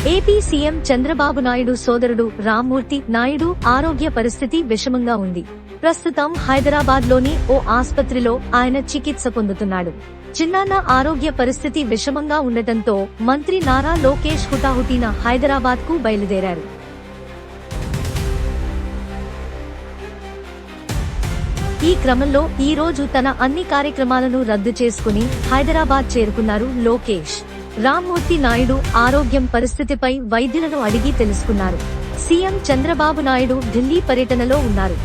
AP CM Chandrababu Naidu సోదరుడు రామ్మూర్తి నాయుడు ఆరోగ్య పరిస్థితి విషమంగా ఉంది. ప్రస్తుతం హైదరాబాద్ లోని ఓ ఆస్పత్రిలో ఆయన చికిత్స పొందుతున్నాడు. చిన్నాన్న ఆరోగ్య పరిస్థితి విషమంగా ఉండటంతో మంత్రి నారా లోకేష్ హుటాహుటిన హైదరాబాద్ కు బయలుదేరారు. ఈ క్రమంలో ఈ రోజు తన అన్ని కార్యక్రమాలను రద్దు చేసుకుని హైదరాబాద్ చేరుకున్నారు లోకేష్. రామ్మూర్తి నాయుడు ఆరోగ్యం పరిస్థితిపై వైద్యులను అడిగి తెలుసుకున్నారు. సీఎం చంద్రబాబు నాయుడు ఢిల్లీ పర్యటనలో ఉన్నారు.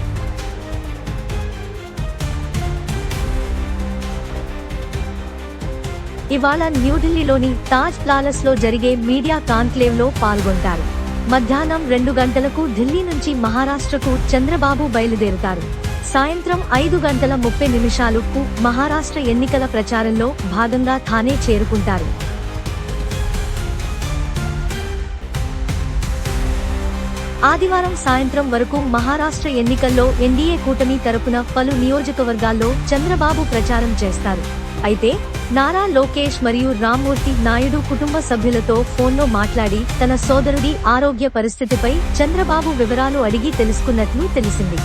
ఇవాళ న్యూఢిల్లీలోని తాజ్ ప్లాలస్ లో జరిగే మీడియా కాన్క్లేవ్ లో పాల్గొంటారు. మధ్యాహ్నం 2 గంటలకు ఢిల్లీ నుంచి మహారాష్ట్రకు చంద్రబాబు బయలుదేరుతారు. సాయంత్రం 5:30 మహారాష్ట్ర ఎన్నికల ప్రచారంలో భాగంగా థానే చేరుకుంటారు. ఆదివారం సాయంత్రం వరకు మహారాష్ట్ర ఎన్నికల్లో ఎన్డీఏ కూటమి తరపున పలు నియోజకవర్గాల్లో చంద్రబాబు ప్రచారం చేస్తారు. అయితే నారా లోకేష్ మరియు రామ్మూర్తి నాయుడు కుటుంబ సభ్యులతో ఫోన్లో మాట్లాడి తన సోదరుడి ఆరోగ్య పరిస్థితిపై చంద్రబాబు వివరాలు అడిగి తెలుసుకున్నట్లు తెలిసింది.